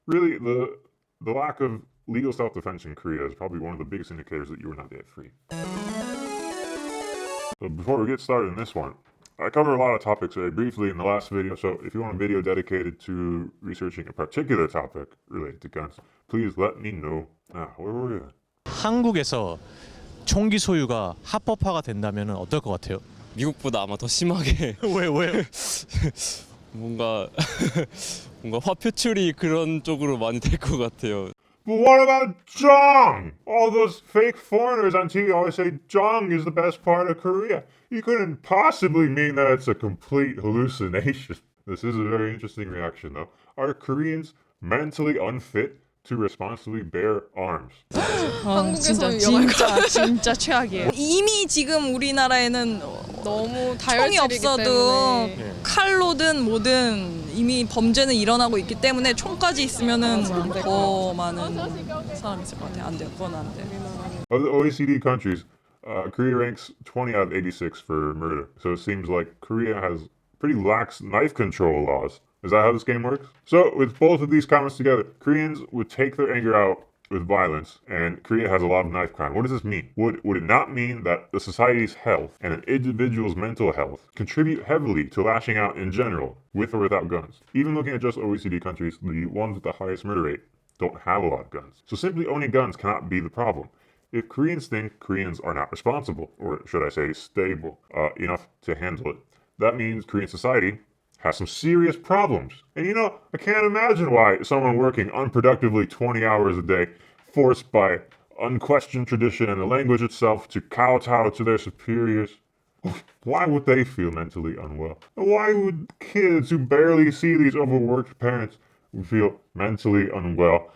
Really, the lack of legal self-defense in Korea is probably one of the biggest indicators that you are not yet free. So before we get started in this one, I cover a lot of topics very briefly in the last video, so if you want a video dedicated to researching a particular topic related to guns, please let me know. Where were we at? 한국에서 총기 소유가 합법화가 된다면 어떨 것 같아요? 미국보다 아마 더 심하게 왜? 뭔가 뭔가 화폐 처리 그런 쪽으로 많이 될 것 같아요. But what about Jong? All those fake foreigners on TV always say Jong is the best part of Korea. You couldn't possibly mean that it's a complete hallucination. This is a very interesting reaction, though. Are Koreans mentally unfit to responsibly bear arms? 한국에서 진짜 최악이에요. 이미 지금 우리나라에는 너무 총이 다혈질이기 없어도 때문에. 칼로든 뭐든 이미 범죄는 일어나고 있기 때문에 총까지 있으면은 더 많은 사람이 있을 것 같아요. 안 돼요. 그건 안 돼요. Of the OECD countries, Korea ranks 20 out of 86 for murder. So it seems like Korea has pretty lax knife control laws. Is that how this game works? So with both of these comments together, Koreans would take their anger out with violence, and Korea has a lot of knife crime. What does this mean? Would it not mean that the society's health and an individual's mental health contribute heavily to lashing out in general, with or without guns? Even looking at just OECD countries, the ones with the highest murder rate don't have a lot of guns. So simply owning guns cannot be the problem. If Koreans think Koreans are not responsible, or should I say stable, enough to handle it, that means Korean society has some serious problems. And I can't imagine why someone working unproductively 20 hours a day, forced by unquestioned tradition and the language itself to kowtow to their superiors, why would they feel mentally unwell? Why would kids who barely see these overworked parents feel mentally unwell?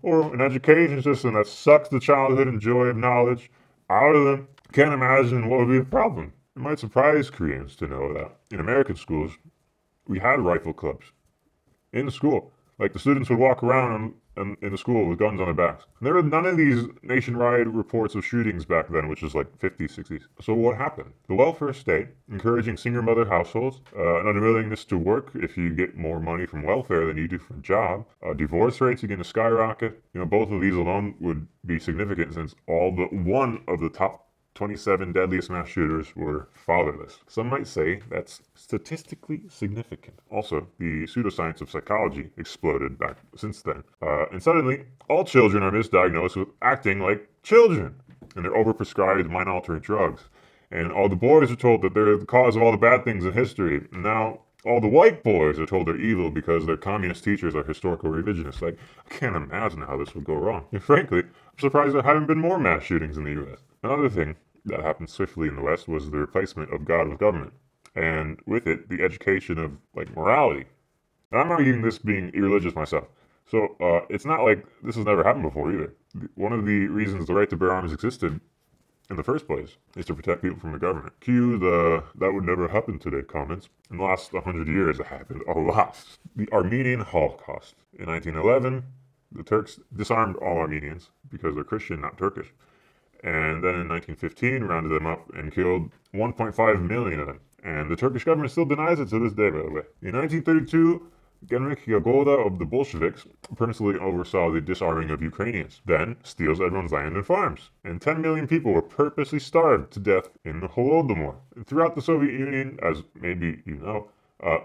Or an education system that sucks the childhood and joy of knowledge out of them? Can't imagine what would be the problem. It might surprise Koreans to know that in American schools, we had rifle clubs in the school. Like the students would walk around in the school with guns on their backs. And there were none of these nationwide reports of shootings back then, which is like 50s, 60s. So what happened? The welfare state, encouraging single mother households, an unwillingness to work if you get more money from welfare than you do from a job. Divorce rates begin to skyrocket. Both of these alone would be significant since all but one of the top 27 deadliest mass shooters were fatherless. Some might say that's statistically significant. Also, the pseudoscience of psychology exploded back since then. And suddenly, all children are misdiagnosed with acting like children, and they're overprescribed mind-altering drugs. And all the boys are told that they're the cause of all the bad things in history. And now all the white boys are told they're evil because their communist teachers are historical revisionists. Like, I can't imagine how this would go wrong. And frankly, I'm surprised there haven't been more mass shootings in the US. Another thing that happened swiftly in the West was the replacement of God with government. And with it, the education of, morality. And I'm arguing this being irreligious myself. So it's not like this has never happened before either. One of the reasons the right to bear arms existed in the first place is to protect people from the government. Cue the "that would never happen today" comments. In the last 100 years, it happened a lot. The Armenian Holocaust. In 1911, the Turks disarmed all Armenians because they're Christian, not Turkish. And then in 1915, rounded them up and killed 1.5 million of them. And the Turkish government still denies it to this day, by the way. In 1932, Genrikh Yagoda of the Bolsheviks personally oversaw the disarming of Ukrainians, then steals everyone's land and farms. And 10 million people were purposely starved to death in the Holodomor. And throughout the Soviet Union, as maybe you know,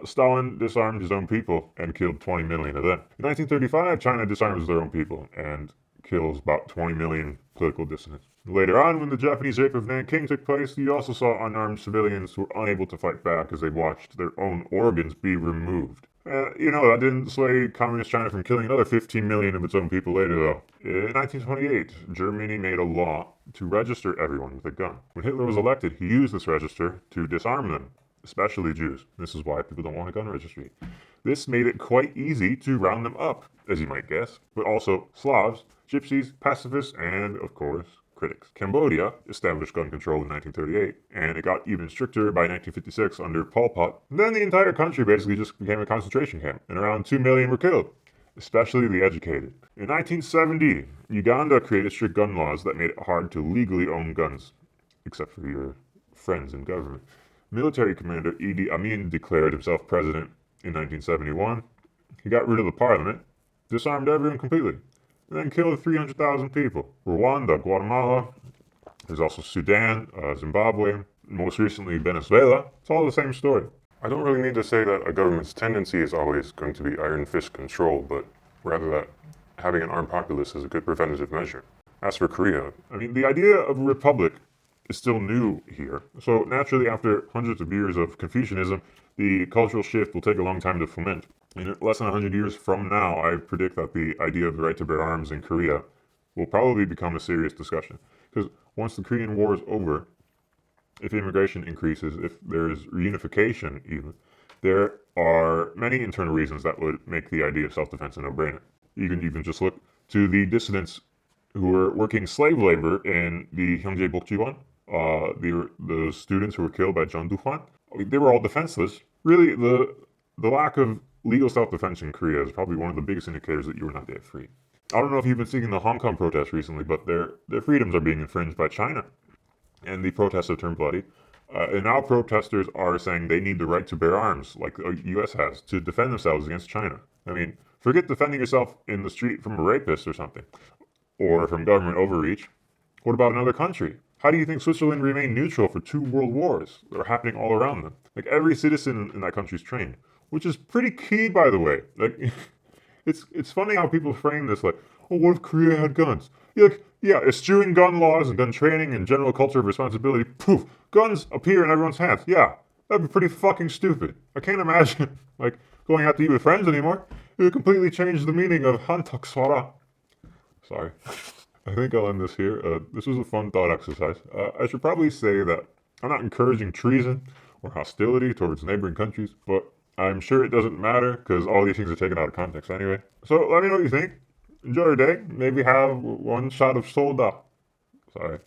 Stalin disarmed his own people and killed 20 million of them. In 1935, China disarms their own people and kills about 20 million political dissidents. Later on, when the Japanese rape of Nanking took place, you also saw unarmed civilians who were unable to fight back as they watched their own organs be removed. That didn't sway Communist China from killing another 15 million of its own people later, though. In 1928, Germany made a law to register everyone with a gun. When Hitler was elected, he used this register to disarm them, especially Jews. This is why people don't want a gun registry. This made it quite easy to round them up, as you might guess, but also Slavs, gypsies, pacifists, and, of course, critics. Cambodia established gun control in 1938, and it got even stricter by 1956 under Pol Pot. And then the entire country basically just became a concentration camp, and around 2 million were killed, especially the educated. In 1970, Uganda created strict gun laws that made it hard to legally own guns, except for your friends in government. Military commander Idi Amin declared himself president in 1971. He got rid of the parliament, disarmed everyone completely, and then killed 300,000 people. Rwanda, Guatemala, there's also Sudan, Zimbabwe, most recently Venezuela. It's all the same story. I don't really need to say that a government's tendency is always going to be iron fist control, but rather that having an armed populace is a good preventative measure. As for Korea, I mean, the idea of a republic is still new here. So naturally, after hundreds of years of Confucianism, the cultural shift will take a long time to foment. In less than 100 years from now, I predict that the idea of the right to bear arms in Korea will probably become a serious discussion. Because once the Korean War is over, if immigration increases, if there's reunification even, there are many internal reasons that would make the idea of self-defense a no-brainer. You can even just look to the dissidents who were working slave labor in the Hyungjae Bokjiwon, the students who were killed by John Doo-hwan. They were all defenseless. Really, the lack of legal self-defense in Korea is probably one of the biggest indicators that you are not yet free. I don't know if you've been seeing the Hong Kong protests recently, but their freedoms are being infringed by China, and the protests have turned bloody. And now protesters are saying they need the right to bear arms, like the U.S. has, to defend themselves against China. I mean, forget defending yourself in the street from a rapist or something, or from government overreach. What about another country? How do you think Switzerland remained neutral for 2 world wars that are happening all around them? Like, every citizen in that country is trained, which is pretty key, by the way. Like, it's funny how people frame this like, oh, what if Korea had guns? You're like, yeah, eschewing gun laws and gun training and general culture of responsibility, poof, guns appear in everyone's hands. Yeah, that'd be pretty fucking stupid. I can't imagine, like, going out to eat with friends anymore. It would completely change the meaning of hantak swara. Sorry. I think I'll end this here. This was a fun thought exercise. I should probably say that I'm not encouraging treason or hostility towards neighboring countries, but I'm sure it doesn't matter because all these things are taken out of context anyway. So let me know what you think. Enjoy your day. Maybe have one shot of soda. Sorry.